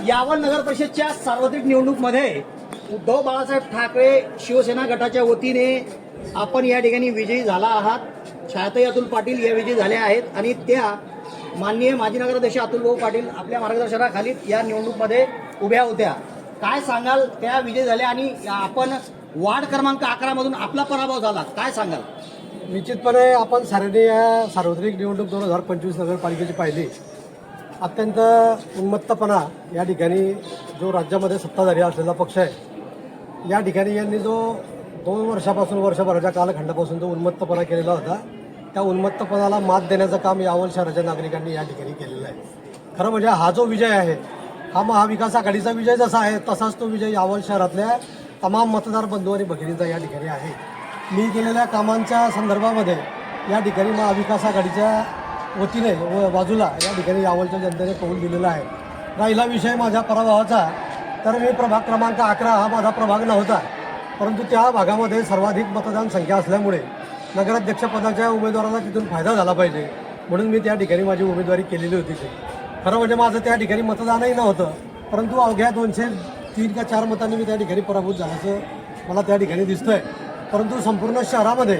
यावल नगर परिषदच्या सार्वत्रिक निवडणूकमध्ये उद्धव बाळासाहेब ठाकरे शिवसेना गटाच्या वतीने आपण या ठिकाणी विजयी झाला आहात. छायाताई अतुल पाटील या विजयी झाल्या आहेत आणि त्या माननीय माजी नगराध्यक्ष अतुलभाऊ पाटील आपल्या मार्गदर्शनाखाली या निवडणूकमध्ये उभ्या होत्या. काय सांगाल? त्या विजयी झाल्या आणि आपण वार्ड क्रमांक 11 मधून आपला पराभव झाला, काय सांगाल? निश्चितपणे आपण सार्वत्रिक निवडणूक 2025 नगरपालिकेची पाहिली. अत्यंत उन्मत्तपणा या ठिकाणी जो राज्यामध्ये सत्ताधारी असलेला पक्ष आहे, या ठिकाणी यांनी जो 2 वर्षापासून वर्षभराच्या कालखंडापासून जो उन्मत्तपणा केलेला होता, त्या उन्मत्तपणाला मात देण्याचं काम यावल शहराच्या नागरिकांनी या ठिकाणी केलेलं आहे. खरं म्हणजे हा जो विजय आहे, हा महाविकास आघाडीचा विजय जसा आहे तसाच तो विजय यावल शहरातल्या तमाम मतदार बंधू आणि भगिनींचा या ठिकाणी आहे. मी केलेल्या कामांच्या संदर्भामध्ये या ठिकाणी महाविकास आघाडीच्या वतीने व बाजूला या ठिकाणी यावलच्या जनतेने कौल दिलेला आहे. राहिला विषय माझ्या पराभवाचा, तर मी प्रभाग क्रमांक 11 हा माझा प्रभाग नव्हता, परंतु त्या भागामध्ये सर्वाधिक मतदान संख्या असल्यामुळे नगराध्यक्षपदाच्या उमेदवाराला तिथून फायदा झाला पाहिजे म्हणून मी त्या ठिकाणी माझी उमेदवारी केलेली होती. खरं म्हणजे माझं त्या ठिकाणी मतदानही नव्हतं, परंतु अवघ्या 203 का 4 मतांनी मी त्या ठिकाणी पराभूत झाल्याचं मला त्या ठिकाणी दिसतंय. परंतु संपूर्ण शहरामध्ये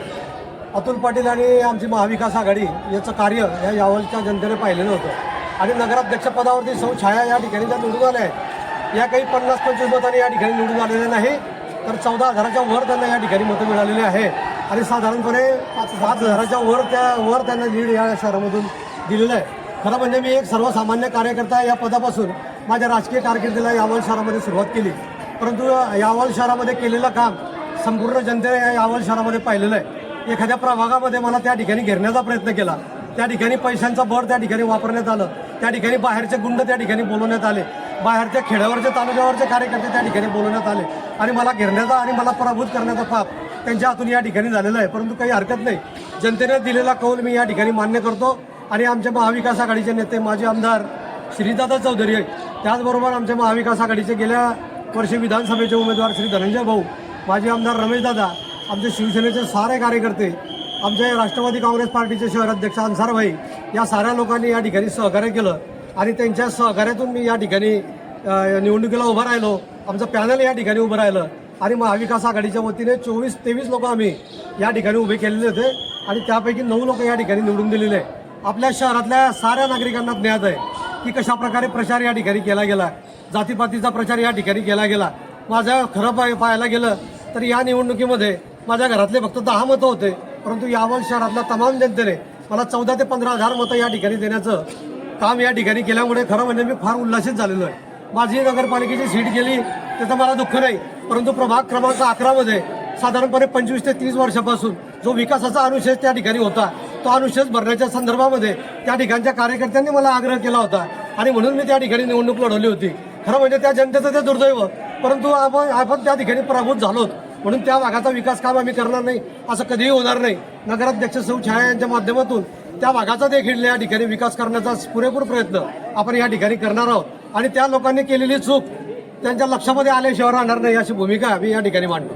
अतुल पाटील आणि आमची महाविकास आघाडी याचं कार्य या यावलच्या जनतेने पाहिलेलं होतं आणि नगराध्यक्षपदावरती सौ छाया या ठिकाणी ज्या निवडून आल्या आहेत, या काही 50-25 मतांनी या ठिकाणी निवडून आलेले नाही, तर 14,000च्या वर त्यांना या ठिकाणी मतं मिळालेली आहे आणि साधारणपणे 5,000च्या वर त्यांना लीड या शहरामधून दिलेलं आहे. खरं म्हणजे मी एक सर्वसामान्य कार्यकर्ता या पदापासून माझ्या राजकीय कारकिर्दीला यावल शहरामध्ये सुरुवात केली, परंतु यावल शहरामध्ये केलेलं काम संपूर्ण जनतेने या यावल शहरामध्ये पाहिलेलं आहे. एखाद्या प्रभागामध्ये मला त्या ठिकाणी घेरण्याचा प्रयत्न केला, त्या ठिकाणी पैशांचा बळ त्या ठिकाणी वापरण्यात आलं, त्या ठिकाणी बाहेरचे गुंड त्या ठिकाणी बोलवण्यात आले, बाहेरच्या खेड्यावरचे तालुक्यावरचे कार्यकर्ते त्या ठिकाणी बोलवण्यात आले आणि मला घेरण्याचा आणि मला पराभूत करण्याचा पाप त्यांच्या हातून या ठिकाणी झालेला आहे. परंतु काही हरकत नाही, जनतेने दिलेला कौल मी या ठिकाणी मान्य करतो आणि आमच्या महाविकास आघाडीचे नेते माजी आमदार श्रीदादा चौधरी आहेत, त्याचबरोबर आमच्या महाविकास आघाडीचे गेल्या वर्षी विधानसभेचे उमेदवार श्री धनंजय भाऊ, माजी आमदार रमेशदादा, आमचे शिवसेनेचे सारे कार्यकर्ते, आमचे राष्ट्रवादी काँग्रेस पार्टीचे शहराध्यक्ष अन्सारभाई, या साऱ्या लोकांनी या ठिकाणी सहकार्य केलं आणि त्यांच्या सहकार्यातून मी या ठिकाणी निवडणुकीला उभं राहिलो. आमचं पॅनल या ठिकाणी उभं राहिलं आणि महाविकास आघाडीच्या वतीने 24-23 लोक आम्ही या ठिकाणी उभे केलेले होते आणि त्यापैकी 9 लोक या ठिकाणी निवडून दिलेले आहे. आपल्या शहरातल्या साऱ्या नागरिकांना ज्ञात आहे की कशाप्रकारे प्रचार या ठिकाणी केला गेला, जातीपातीचा प्रचार या ठिकाणी केला गेला. माझं खरं पाहायला गेलं तर या निवडणुकीमध्ये माझ्या घरातले फक्त 10 मतं होते, परंतु यावल शहरातल्या तमाम जनतेने मला 14 ते 15,000 मतं या ठिकाणी देण्याचं काम या ठिकाणी केल्यामुळे खरं म्हणजे मी फार उल्हासित झालेलो आहे. माझी नगरपालिकेची सीट गेली त्याचं मला दुःख नाही, परंतु प्रभाग क्रमांक 11 मध्ये साधारणपणे 25 ते 30 वर्षापासून जो विकासाचा अनुशेष त्या ठिकाणी होता, तो अनुशेष भरण्याच्या संदर्भामध्ये त्या ठिकाणच्या कार्यकर्त्यांनी मला आग्रह केला होता आणि म्हणून मी त्या ठिकाणी निवडणूक लढवली होती. खरं म्हणजे त्या जनतेचं ते दुर्दैव, परंतु आपण त्या ठिकाणी पराभूत झालो म्हणून त्या भागाचा विकास काम आम्ही करणार नाही असं कधीही होणार नाही. नगराध्यक्ष सौ छाया यांच्या माध्यमातून त्या भागाचा देखील या ठिकाणी विकास करण्याचा पुरेपूर प्रयत्न आपण या ठिकाणी करणार आहोत आणि त्या लोकांनी केलेली चूक त्यांच्या लक्षामध्ये आल्याशिवाय राहणार नाही अशी भूमिका आम्ही या ठिकाणी मांडतो.